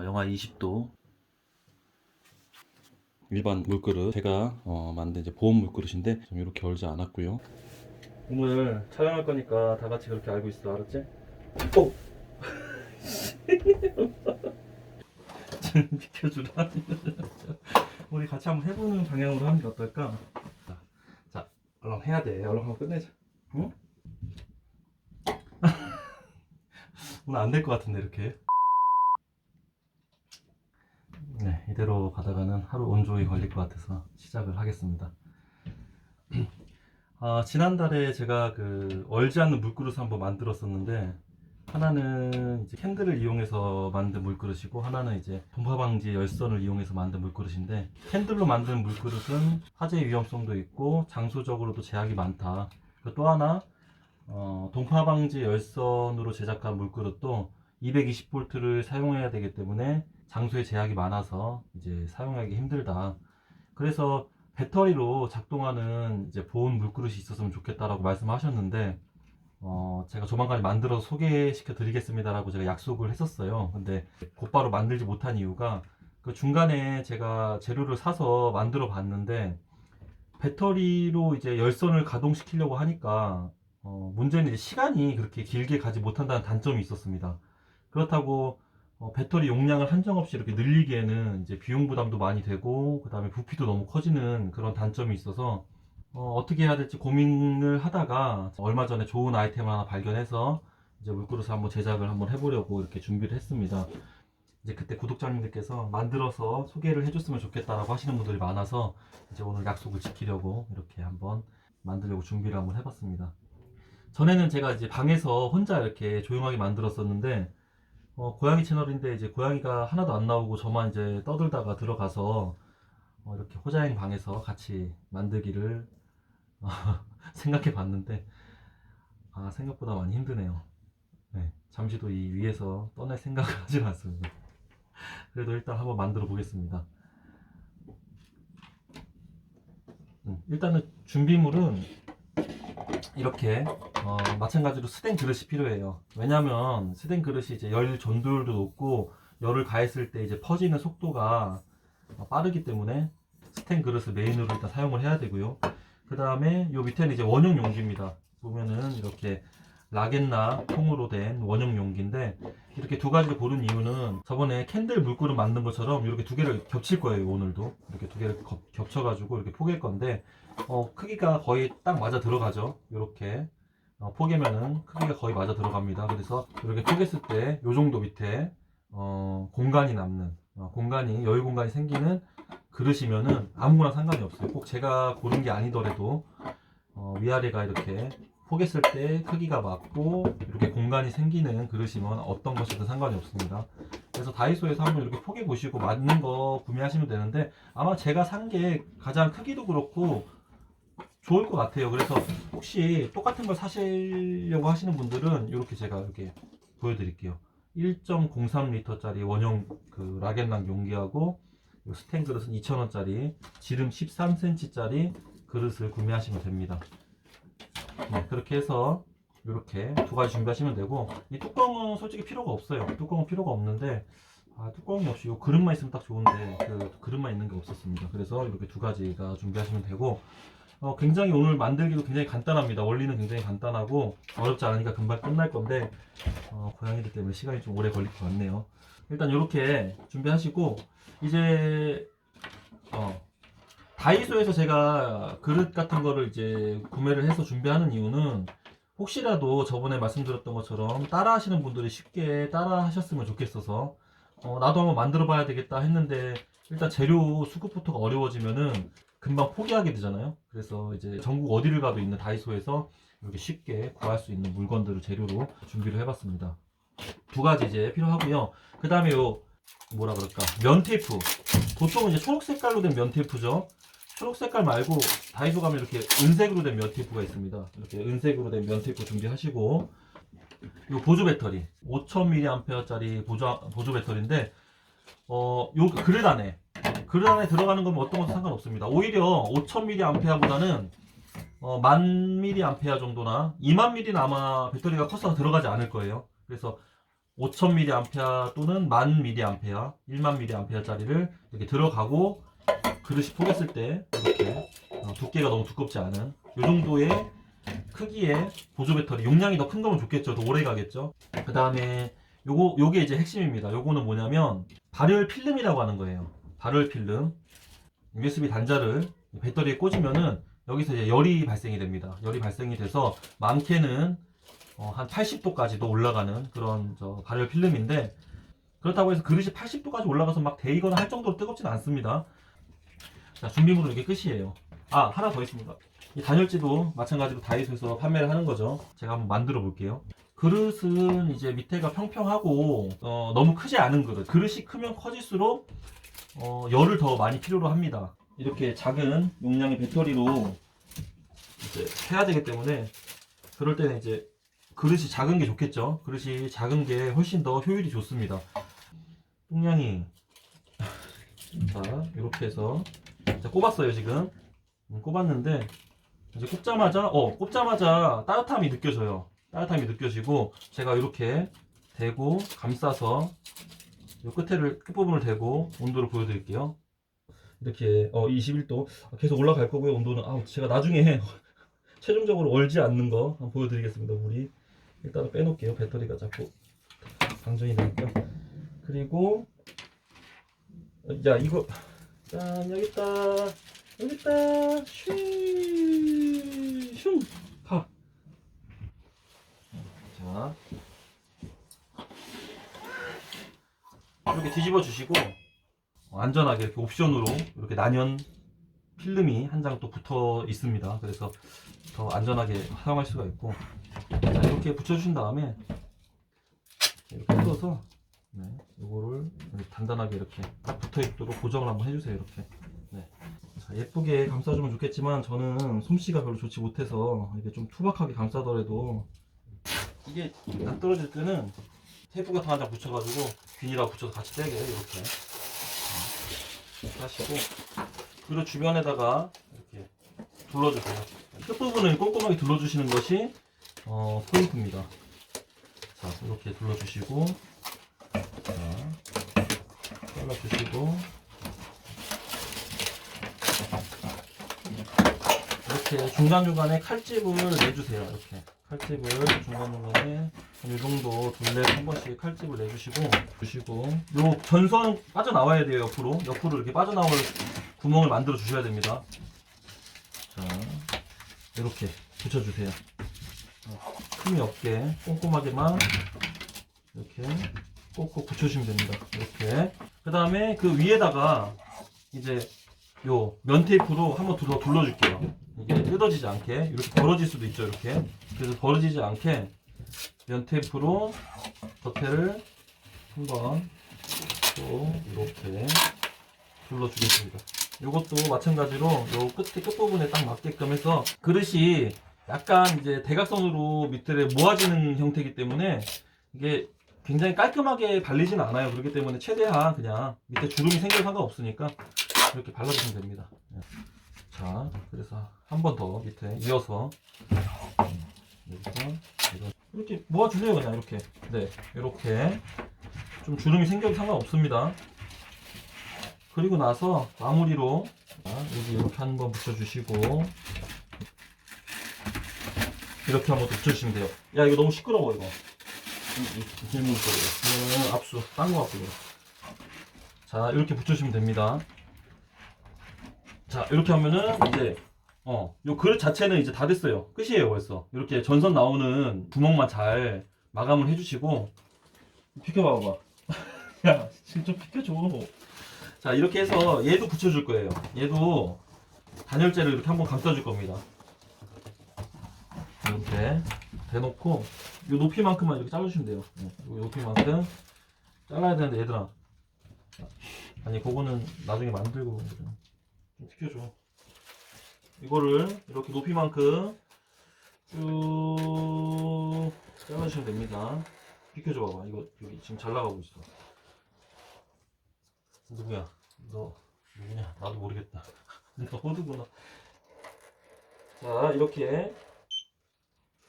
영하 20도 일반 물그릇 제가 만든 이제 보온 물그릇인데 좀 이렇게 얼지 않았고요. 오늘 촬영할 거니까 다 같이 그렇게 알고 있어, 알았지? 오! 좀 비켜주라. 우리 같이 한번 해보는 방향으로 하는 게 어떨까? 자, 얼른 해야 돼. 얼른 한번 끝내자. 응? 오늘 안 될 것 같은데 이렇게. 네, 이대로 가다가는 하루 온종일 걸릴 것 같아서 시작을 하겠습니다. 지난달에 제가 그 얼지 않는 물그릇을 한번 만들었었는데, 하나는 이제 캔들을 이용해서 만든 물그릇이고 하나는 이제 동파 방지 열선을 이용해서 만든 물그릇인데, 캔들로 만든 물그릇은 화재 위험성도 있고 장소적으로도 제약이 많다. 또 하나 동파 방지 열선으로 제작한 물그릇도 220V를 사용해야 되기 때문에 장소에 제약이 많아서 이제 사용하기 힘들다. 그래서 배터리로 작동하는 이제 보온 물그릇이 있었으면 좋겠다라고 말씀하셨는데, 제가 조만간 만들어서 소개시켜 드리겠습니다라고 제가 약속을 했었어요. 근데 곧바로 만들지 못한 이유가, 그 중간에 제가 재료를 사서 만들어 봤는데 배터리로 이제 열선을 가동시키려고 하니까 문제는 이제 시간이 그렇게 길게 가지 못한다는 단점이 있었습니다. 그렇다고 배터리 용량을 한정없이 이렇게 늘리기에는 이제 비용 부담도 많이 되고, 그 다음에 부피도 너무 커지는 그런 단점이 있어서 어떻게 해야 될지 고민을 하다가 얼마 전에 좋은 아이템을 하나 발견해서 이제 물그릇을 한번 제작을 한번 해보려고 이렇게 준비를 했습니다. 이제 그때 구독자님들께서 만들어서 소개를 해줬으면 좋겠다라고 하시는 분들이 많아서 이제 오늘 약속을 지키려고 이렇게 한번 만들려고 준비를 한번 해봤습니다. 전에는 제가 이제 방에서 혼자 이렇게 조용하게 만들었었는데, 고양이 채널인데 이제 고양이가 하나도 안 나오고 저만 이제 떠들다가 들어가서 이렇게 호자행 방에서 같이 만들기를 생각해 봤는데, 생각보다 많이 힘드네요. 네, 잠시도 이 위에서 떠날 생각을 하지 않습니다. 그래도 일단 한번 만들어 보겠습니다. 일단은 준비물은 이렇게 마찬가지로 스텐 그릇이 필요해요. 왜냐하면 스텐 그릇이 이제 열 전도율도 높고 열을 가했을 때 이제 퍼지는 속도가 빠르기 때문에 스텐 그릇을 메인으로 일단 사용을 해야 되고요. 그 다음에 요 밑에는 이제 원형 용기입니다. 보면은 이렇게 라겐나 통으로 된 원형 용기인데, 이렇게 두 가지를 고른 이유는 저번에 캔들 물그릇 만든 것처럼 이렇게 두 개를 겹칠 거예요. 오늘도 이렇게 두 개를 겹쳐가지고 이렇게 포갤 건데, 크기가 거의 딱 맞아 들어가죠. 이렇게 포개면은 크기가 거의 맞아 들어갑니다. 그래서 이렇게 포개했을 때 요 정도 밑에 공간이 남는, 공간이 여유 공간이 생기는 그릇이면은 아무거나 상관이 없어요. 꼭 제가 고른 게 아니더라도 위아래가 이렇게 포개했을 때 크기가 맞고 이렇게 공간이 생기는 그릇이면 어떤 것이든 상관이 없습니다. 그래서 다이소에서 한번 이렇게 포개 보시고 맞는 거 구매하시면 되는데, 아마 제가 산 게 가장 크기도 그렇고 좋을 것 같아요. 그래서 혹시 똑같은 걸 사시려고 하시는 분들은 이렇게 제가 이렇게 보여드릴게요. 1.03L짜리 원형 그 라겐랑 용기하고 요 스텐 그릇은 2,000원짜리 지름 13cm짜리 그릇을 구매하시면 됩니다. 네, 그렇게 해서 이렇게 두 가지 준비하시면 되고, 이 뚜껑은 솔직히 필요가 없어요. 뚜껑은 필요가 없는데, 뚜껑이 없이 이 그릇만 있으면 딱 좋은데 그 그릇만 있는 게 없었습니다. 그래서 이렇게 두 가지가 준비하시면 되고, 굉장히 오늘 만들기도 굉장히 간단합니다. 원리는 굉장히 간단하고 어렵지 않으니까 금방 끝날 건데, 고양이들 때문에 시간이 좀 오래 걸릴 것 같네요. 일단 이렇게 준비하시고, 이제 다이소에서 제가 그릇 같은 거를 이제 구매를 해서 준비하는 이유는, 혹시라도 저번에 말씀드렸던 것처럼 따라 하시는 분들이 쉽게 따라 하셨으면 좋겠어서, 나도 한번 만들어 봐야 되겠다 했는데, 일단 재료 수급부터가 어려워지면은 금방 포기하게 되잖아요. 그래서 이제 전국 어디를 가도 있는 다이소에서 이렇게 쉽게 구할 수 있는 물건들을 재료로 준비를 해봤습니다. 두 가지 이제 필요하고요. 그 다음에 요 뭐라 그럴까, 면 테이프. 보통은 이제 초록 색깔로 된 면 테이프죠. 초록 색깔 말고 다이소 가면 이렇게 은색으로 된 면 테이프가 있습니다. 이렇게 은색으로 된 면 테이프 준비하시고, 요 보조 배터리 5000mAh짜리 보조 배터리인데, 요 그릇 안에 들어가는 거면 어떤 것도 상관없습니다. 오히려 5000mAh보다는 10,000mAh 정도나 20,000mAh는 아마 배터리가 커서 들어가지 않을 거예요. 그래서 5000mAh 또는 10,000mAh, 10,000mAh짜리를 이렇게 들어가고 그릇이 포겠을 때 이렇게 두께가 너무 두껍지 않은 이 정도의 크기의 보조 배터리, 용량이 더 큰 거면 좋겠죠. 더 오래 가겠죠. 그 다음에 요게 이제 핵심입니다. 요거는 뭐냐면 발열 필름이라고 하는 거예요. 발열 필름. USB 단자를 배터리에 꽂으면은 여기서 이제 열이 발생이 됩니다. 열이 발생이 돼서 많게는 한 80도까지도 올라가는 그런 발열 필름인데, 그렇다고 해서 그릇이 80도까지 올라가서 막 데이거나 할 정도로 뜨겁진 않습니다. 자, 준비물은 이게 끝이에요. 아, 하나 더 있습니다. 이 단열재도 마찬가지로 다이소에서 판매를 하는 거죠. 제가 한번 만들어 볼게요. 그릇은 이제 밑에가 평평하고 너무 크지 않은 그릇. 그릇이 크면 커질수록 열을 더 많이 필요로 합니다. 이렇게 작은 용량의 배터리로 이제 해야 되기 때문에, 그럴 때는 이제 그릇이 작은 게 좋겠죠. 그릇이 작은 게 훨씬 더 효율이 좋습니다. 용량이 자, 이렇게 해서 자, 꼽았어요. 지금 꼽았는데 이제 꼽자마자 따뜻함이 느껴져요. 따뜻함이 느껴지고, 제가 이렇게 대고 감싸서 이 끝부분을 대고 온도를 보여드릴게요. 이렇게 21도 계속 올라갈 거고요. 온도는 제가 나중에 최종적으로 얼지 않는 거 한번 보여드리겠습니다. 물이 일단은 빼놓을게요. 배터리가 자꾸 방전이 되니까. 그리고 야, 이거 짠, 여기 있다. 슝 가. 자, 이렇게 뒤집어 주시고 안전하게 이렇게 옵션으로 이렇게 난연 필름이 한 장 또 붙어 있습니다. 그래서 더 안전하게 사용할 수가 있고, 자, 이렇게 붙여주신 다음에 이렇게 뜯어서 이거를 단단하게 이렇게 딱 붙어 있도록 고정을 한번 해주세요. 이렇게. 네. 자, 예쁘게 감싸주면 좋겠지만 저는 솜씨가 별로 좋지 못해서 이게 좀 투박하게 감싸더라도, 이게 안 떨어질 때는 테이프 같은 거 한 장 붙여가지고 비닐하고 붙여서 같이 떼게 이렇게 하시고, 그리고 주변에다가 이렇게 둘러주세요. 끝부분을 꼼꼼하게 둘러주시는 것이 포인트입니다. 자, 이렇게 둘러주시고, 자, 잘라주시고, 이렇게 중간중간에 칼집을 내주세요. 이렇게 칼집을 중간중간에 이 정도 둘레 한 번씩 칼집을 내주시고, 요 전선 빠져나와야 돼요. 옆으로 이렇게 빠져나올 구멍을 만들어 주셔야 됩니다. 자, 이렇게 붙여주세요. 틈이 없게 꼼꼼하게만 이렇게 꼭꼭 붙여주시면 됩니다. 이렇게. 그 다음에 그 위에다가 이제 요 면 테이프로 한번 더 둘러줄게요. 이게 뜯어지지 않게. 이렇게 벌어질 수도 있죠. 이렇게. 그래서 벌어지지 않게 면 테이프로 겉에를 한번 또 이렇게 둘러주겠습니다. 이것도 마찬가지로 요 끝부분에 딱 맞게끔 해서, 그릇이 약간 이제 대각선으로 밑에 모아지는 형태이기 때문에 이게 굉장히 깔끔하게 발리지는 않아요. 그렇기 때문에 최대한 그냥 밑에 주름이 생겨도 상관없으니까 이렇게 발라주시면 됩니다. 자, 그래서 한 번 더 밑에 이어서 이렇게 모아주세요. 그냥 이렇게. 네, 이렇게 좀 주름이 생겨도 상관없습니다. 그리고 나서 마무리로 여기 이렇게 한번 붙여주시고, 이렇게 한번 붙여주시면 돼요. 야, 이거 너무 시끄러워. 이거 질문 소리가 압수 딴 거 같고. 자, 이렇게 붙여주시면 됩니다. 자, 이렇게 하면은 이제 요 그릇 자체는 이제 다 됐어요. 끝이에요. 벌써 이렇게 전선 나오는 구멍만 잘 마감을 해주시고, 비켜봐봐. 야, 지금 좀 비켜줘. 자, 이렇게 해서 얘도 붙여줄 거예요. 얘도 단열재를 이렇게 한번 감싸줄 겁니다. 이렇게 대놓고 이 높이만큼만 이렇게 잘라주시면 돼요. 이 높이만큼 잘라야 되는데, 얘들아, 아니 그거는 나중에 만들고 좀 비켜줘. 이거를 이렇게 높이만큼 쭉 잘라주시면 됩니다. 비켜줘 봐봐. 이거 여기 지금 잘 나가고 있어. 누구야? 너 누구냐? 나도 모르겠다. 너 호두구나. 자, 이렇게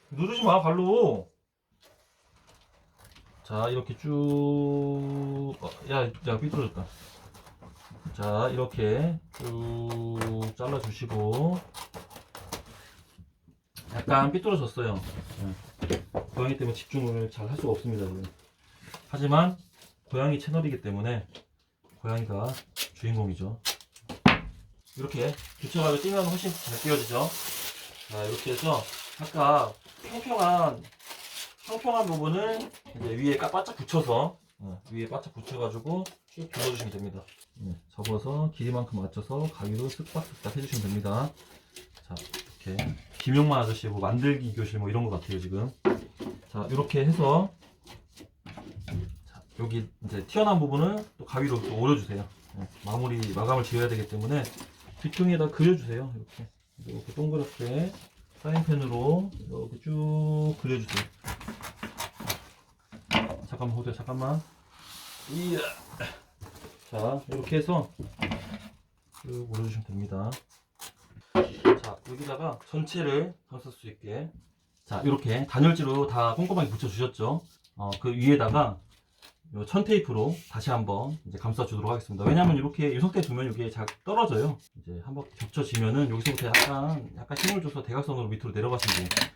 누르지 마, 발로. 자, 이렇게 쭉, 야, 삐뚤어졌다. 자, 이렇게 쭉 잘라주시고, 약간 삐뚤어졌어요. 고양이 때문에 집중을 잘 할 수가 없습니다, 지금. 하지만, 고양이 채널이기 때문에, 고양이가 주인공이죠. 이렇게 교차각을 띄면 훨씬 잘 띄어지죠. 자, 이렇게 해서, 아까 평평한 부분을 이제 위에 바짝 붙여서 위에 바짝 붙여가지고 쭉 둘러주시면 됩니다. 접어서 길이만큼 맞춰서 가위로 쓱싹쓱싹 해주시면 됩니다. 자, 이렇게 김용만 아저씨 뭐 만들기 교실 뭐 이런 것 같아요 지금. 자, 이렇게 해서 자, 여기 이제 튀어나온 부분을 또 가위로 또 오려주세요. 마감을 지어야 되기 때문에 뒤통에다 그려주세요. 이렇게 동그랗게 사인펜으로 이렇게 쭉 그려주세요. 잠깐만 호두야, 잠깐만. 이야. 자, 이렇게 해서 쭉 올려주시면 됩니다. 자, 여기다가 전체를 감쌀 수 있게, 자, 이렇게 단열지로 다 꼼꼼하게 붙여주셨죠. 그 위에다가 요 천테이프로 다시 한번 이제 감싸주도록 하겠습니다. 왜냐면 이렇게 이 상태에 두면 이게 잘 떨어져요. 이제 한번 겹쳐지면은 여기서부터 약간 힘을 줘서 대각선으로 밑으로 내려가시면 돼요.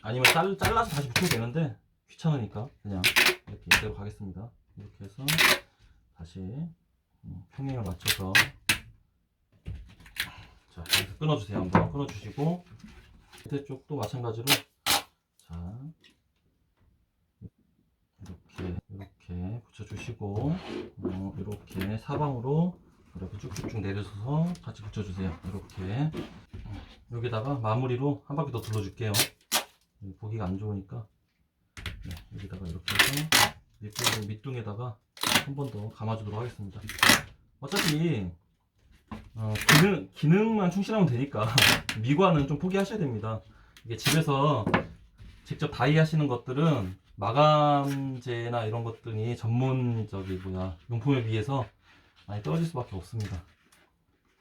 아니면 잘라서 다시 붙여도 되는데 귀찮으니까 그냥 이렇게 이대로 가겠습니다. 이렇게 해서 다시 평행을 맞춰서, 자, 여기서 끊어주세요. 한번 끊어주시고, 밑에 쪽도 마찬가지로, 자, 이렇게 붙여주시고, 이렇게 사방으로 이렇게 쭉쭉쭉 내려서서 같이 붙여주세요. 이렇게 여기다가 마무리로 한 바퀴 더 둘러줄게요. 보기가 안 좋으니까. 여기다가 이렇게 해서 밑둥에다가 한 번 더 감아주도록 하겠습니다. 어차피 기능만 충실하면 되니까 미관은 좀 포기하셔야 됩니다. 이게 집에서 직접 다이 하시는 것들은 마감재나 이런 것들이 용품에 비해서 많이 떨어질 수밖에 없습니다.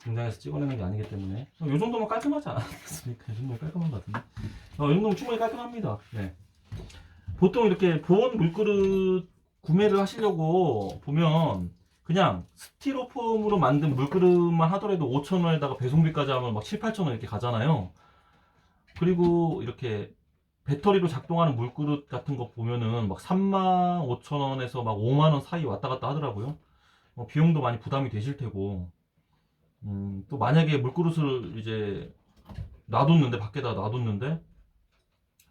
공장에서 찍어내는 게 아니기 때문에. 이 정도면 깔끔하지 않았습니까? 이 정도면 깔끔한 것 같은데. 이 정도면 충분히 깔끔합니다. 네. 보통 이렇게 보온 물그릇 구매를 하시려고 보면 그냥 스티로폼으로 만든 물그릇만 하더라도 5,000원에다가 배송비까지 하면 막 7, 8,000원 이렇게 가잖아요. 그리고 이렇게 배터리로 작동하는 물그릇 같은 거 보면은 막 35,000원에서 막 5만원 사이 왔다 갔다 하더라고요. 비용도 많이 부담이 되실 테고, 또 만약에 물그릇을 이제 밖에다 놔뒀는데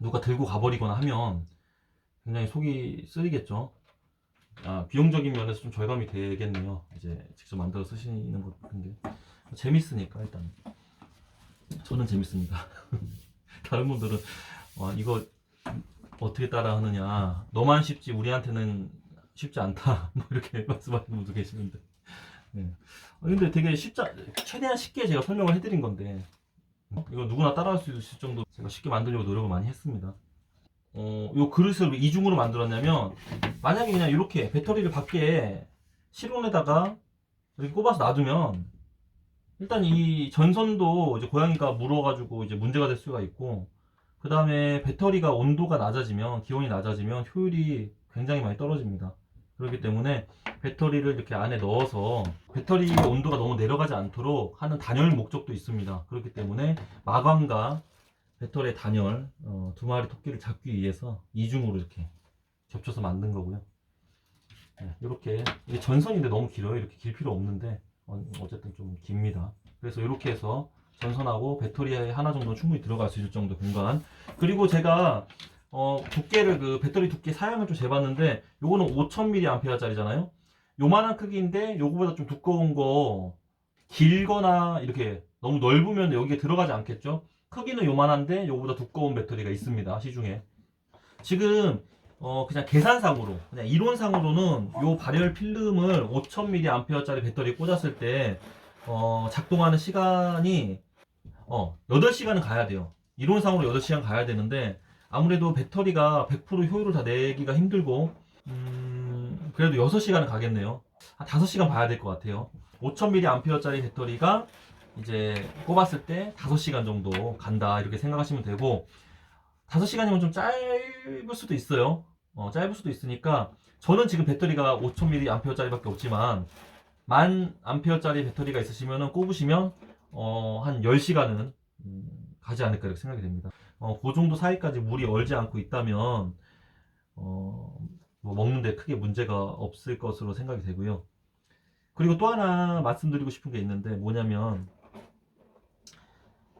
누가 들고 가버리거나 하면 굉장히 속이 쓰리겠죠. 비용적인 면에서 좀 절감이 되겠네요. 이제 직접 만들어 쓰시는 것 같은데 재밌으니까 일단 저는 재밌습니다. 다른 분들은 이거 어떻게 따라 하느냐, 너만 쉽지 우리한테는 쉽지 않다 뭐 이렇게 말씀하시는 분도 계시는데, 네. 근데 되게 최대한 쉽게 제가 설명을 해드린 건데 이거 누구나 따라할 수 있을 정도 제가 쉽게 만들려고 노력을 많이 했습니다. 요 그릇을 왜 이중으로 만들었냐면, 만약에 그냥 이렇게 배터리를 밖에 실온에다가 이렇게 꼽아서 놔두면 일단 이 전선도 이제 고양이가 물어가지고 이제 문제가 될 수가 있고, 그 다음에 배터리가 기온이 낮아지면 효율이 굉장히 많이 떨어집니다. 그렇기 때문에 배터리를 이렇게 안에 넣어서 배터리 온도가 너무 내려가지 않도록 하는 단열 목적도 있습니다. 그렇기 때문에 마감과 배터리의 단열, 두 마리 토끼를 잡기 위해서 이중으로 이렇게 겹쳐서 만든 거고요. 네, 이렇게 이게 전선인데 너무 길어요. 이렇게 길 필요 없는데 어쨌든 좀 깁니다. 그래서 이렇게 해서 전선하고 배터리 하나 정도는 충분히 들어갈 수 있을 정도 공간. 그리고 제가 두께를 배터리 두께 사양을 좀 재봤는데, 요거는 5000mAh짜리잖아요. 요만한 크기인데 요거보다 좀 두꺼운 거, 길거나 이렇게 너무 넓으면 여기에 들어가지 않겠죠. 크기는 요만한데 요거보다 두꺼운 배터리가 있습니다, 시중에. 지금 그냥 계산상으로, 그냥 이론상으로는 요 발열 필름을 5000mAh짜리 배터리 꽂았을 때 작동하는 시간이 8시간은 가야 돼요. 이론상으로 8시간 가야 되는데, 아무래도 배터리가 100% 효율을 다 내기가 힘들고, 그래도 6시간은 가겠네요. 한 5시간 봐야 될 것 같아요. 5000mAh짜리 배터리가 이제 꼽았을 때 5시간 정도 간다, 이렇게 생각하시면 되고, 5시간이면 좀 짧을 수도 있어요. 짧을 수도 있으니까 저는 지금 배터리가 5000mAh짜리밖에 없지만 1000A짜리 배터리가 있으시면 꼽으시면 한 10시간은 가지 않을까 이렇게 생각이 됩니다. 그 정도 사이까지 물이 얼지 않고 있다면 뭐 먹는데 크게 문제가 없을 것으로 생각이 되고요. 그리고 또 하나 말씀드리고 싶은 게 있는데 뭐냐면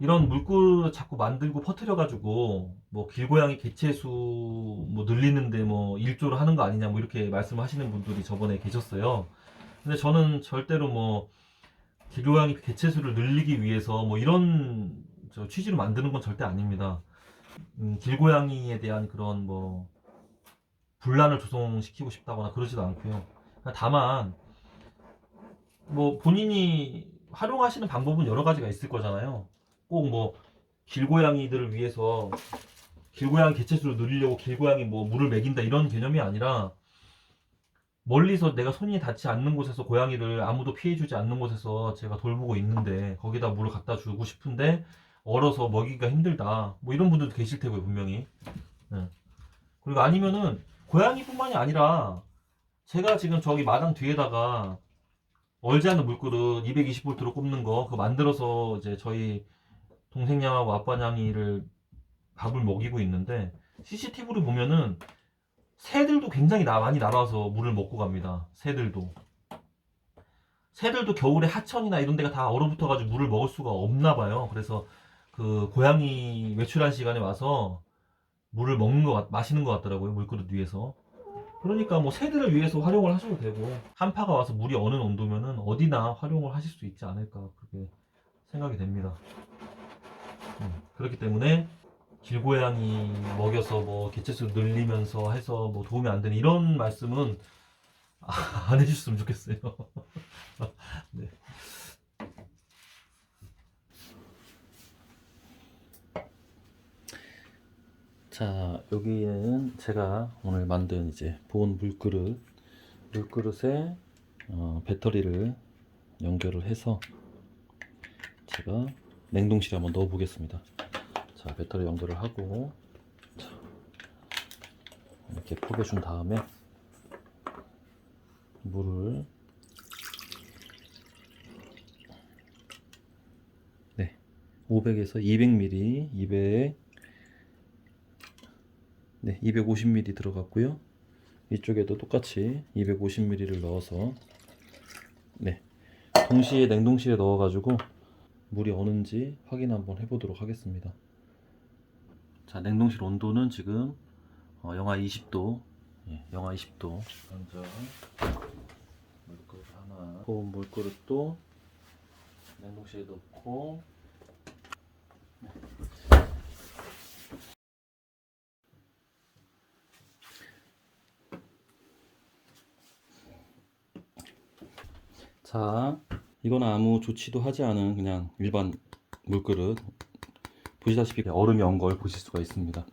이런 물그릇 자꾸 만들고 퍼뜨려 가지고 뭐 길고양이 개체수 뭐 늘리는데 뭐 일조를 하는 거 아니냐 뭐 이렇게 말씀하시는 분들이 저번에 계셨어요. 근데 저는 절대로 뭐 길고양이 개체수를 늘리기 위해서 뭐 이런 취지로 만드는 건 절대 아닙니다. 길고양이에 대한 그런 뭐 분란을 조성시키고 싶다거나 그러지도 않고요. 다만 뭐 본인이 활용하시는 방법은 여러 가지가 있을 거잖아요. 꼭 뭐 길고양이들을 위해서 길고양이 개체수를 늘리려고 길고양이 뭐 물을 먹인다 이런 개념이 아니라 멀리서 내가 손이 닿지 않는 곳에서 고양이를 아무도 피해주지 않는 곳에서 제가 돌보고 있는데 거기다 물을 갖다 주고 싶은데 얼어서 먹이기가 힘들다 뭐 이런 분들도 계실 테고요 분명히. 네. 그리고 아니면은 고양이뿐만이 아니라 제가 지금 저기 마당 뒤에다가 얼지 않는 물그릇 220V로 꼽는 거 그거 만들어서 이제 저희 동생냥하고 아빠냥이를 밥을 먹이고 있는데 CCTV를 보면은 새들도 굉장히 많이 날아와서 물을 먹고 갑니다. 새들도 겨울에 하천이나 이런 데가 다 얼어붙어가지고 물을 먹을 수가 없나 봐요. 그래서 그 고양이 외출한 시간에 와서 물을 마시는 것 같더라고요. 물그릇 위에서. 그러니까 뭐 새들을 위해서 활용을 하셔도 되고 한파가 와서 물이 어느 온도면은 어디나 활용을 하실 수 있지 않을까 그렇게 생각이 됩니다. 그렇기 때문에 길고양이 먹여서 뭐 개체수 늘리면서 해서 뭐 도움이 안 되는 이런 말씀은 안 해주셨으면 좋겠어요. 네. 자, 여기에는 제가 오늘 만든 이제 보온 물그릇에 배터리를 연결을 해서 제가 냉동실에 한번 넣어 보겠습니다. 자, 배터리 연결을 하고 자, 이렇게 포개 준 다음에 물을 500에서 200ml 250ml 들어갔고요. 이쪽에도 똑같이 250ml를 넣어서 동시에 냉동실에 넣어가지고 물이 어는지 확인 한번 해보도록 하겠습니다. 자, 냉동실 온도는 지금 영하 20도, 영하 20도. 먼저 물그릇 하나, 고온 물그릇도 냉동실에 넣고. 자, 이건 아무 조치도 하지 않은 그냥 일반 물그릇. 보시다시피 얼음이 언 걸 보실 수가 있습니다.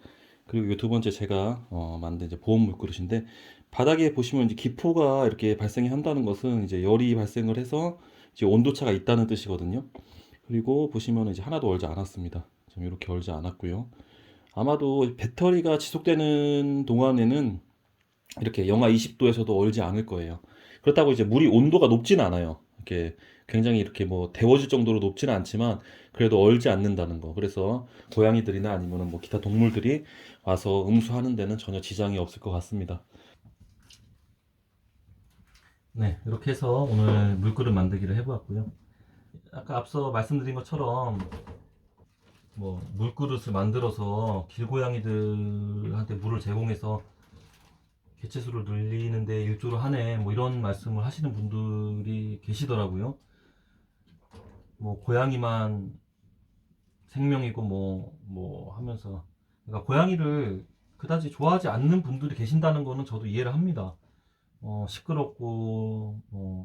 그리고 이 두 번째 제가 만든 이제 보온 물그릇인데 바닥에 보시면 이제 기포가 이렇게 발생이 한다는 것은 이제 열이 발생을 해서 이제 온도차가 있다는 뜻이거든요. 그리고 보시면 이제 하나도 얼지 않았습니다. 지금 이렇게 얼지 않았고요. 아마도 배터리가 지속되는 동안에는 이렇게 영하 20도에서도 얼지 않을 거예요. 그렇다고 이제 물이 온도가 높진 않아요. 이렇게 굉장히 이렇게 뭐 데워질 정도로 높지는 않지만 그래도 얼지 않는다는 거. 그래서 고양이들이나 아니면 뭐 기타 동물들이 와서 음수하는 데는 전혀 지장이 없을 것 같습니다. 네, 이렇게 해서 오늘 물그릇 만들기를 해보았고요. 아까 앞서 말씀드린 것처럼 뭐 물그릇을 만들어서 길고양이들한테 물을 제공해서 개체수를 늘리는데 일조를 하네 뭐 이런 말씀을 하시는 분들이 계시더라고요. 뭐 고양이만 생명이고 뭐 하면서 그러니까 고양이를 그다지 좋아하지 않는 분들이 계신다는 거는 저도 이해를 합니다. 시끄럽고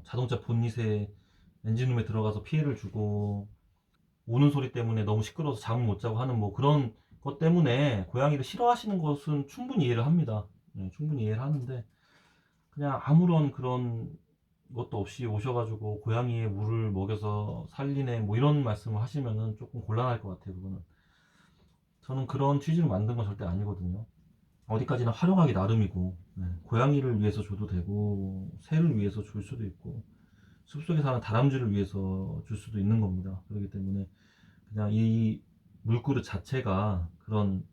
자동차 본닛에 엔진룸에 들어가서 피해를 주고 우는 소리 때문에 너무 시끄러워서 잠을 못 자고 하는 뭐 그런 것 때문에 고양이를 싫어하시는 것은 충분히 이해를 합니다. 충분히 이해를 하는데 그냥 아무런 그런 것도 없이 오셔가지고 고양이의 물을 먹여서 살리네 뭐 이런 말씀을 하시면은 조금 곤란할 것 같아요 그거는. 저는 그런 취지로 만든 건 절대 아니거든요. 어디까지나 활용하기 나름이고, 네, 고양이를 위해서 줘도 되고 새를 위해서 줄 수도 있고 숲속에 사는 다람쥐를 위해서 줄 수도 있는 겁니다. 그렇기 때문에 그냥 이 물그릇 자체가 그런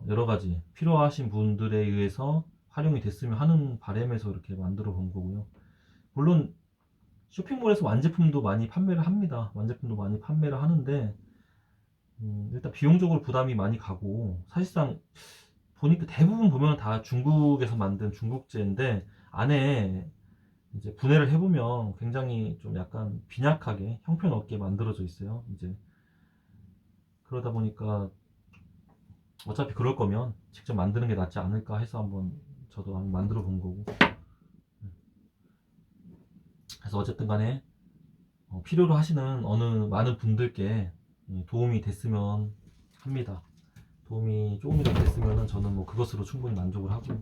여러 가지 필요하신 분들에 의해서 활용이 됐으면 하는 바람에서 이렇게 만들어 본 거고요. 물론 쇼핑몰에서 완제품도 많이 판매를 합니다. 완제품도 많이 판매를 하는데 일단 비용적으로 부담이 많이 가고 사실상 보니까 대부분 보면 다 중국에서 만든 중국제인데 안에 이제 분해를 해보면 굉장히 좀 약간 빈약하게 형편없게 만들어져 있어요. 이제 그러다 보니까 어차피 그럴 거면 직접 만드는 게 낫지 않을까 해서 한번 저도 한번 만들어 본 거고. 그래서 어쨌든 간에 필요로 하시는 어느 많은 분들께 도움이 됐으면 합니다. 도움이 조금이라도 됐으면 저는 뭐 그것으로 충분히 만족을 하고.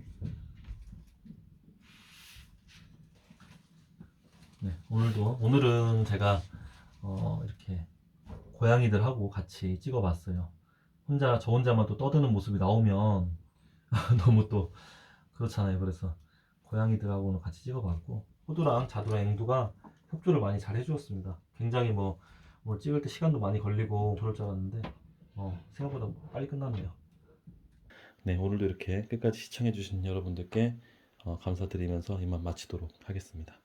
네, 오늘은 제가 이렇게 고양이들하고 같이 찍어봤어요. 저 혼자만 또 떠드는 모습이 나오면 너무 또 그렇잖아요. 그래서 고양이들하고는 같이 찍어봤고 호두랑 자두랑 앵두가 협조를 많이 잘 해주었습니다. 굉장히 뭐 찍을 때 시간도 많이 걸리고 그럴 줄 알았는데 생각보다 빨리 끝났네요. 네, 오늘도 이렇게 끝까지 시청해주신 여러분들께 감사드리면서 이만 마치도록 하겠습니다.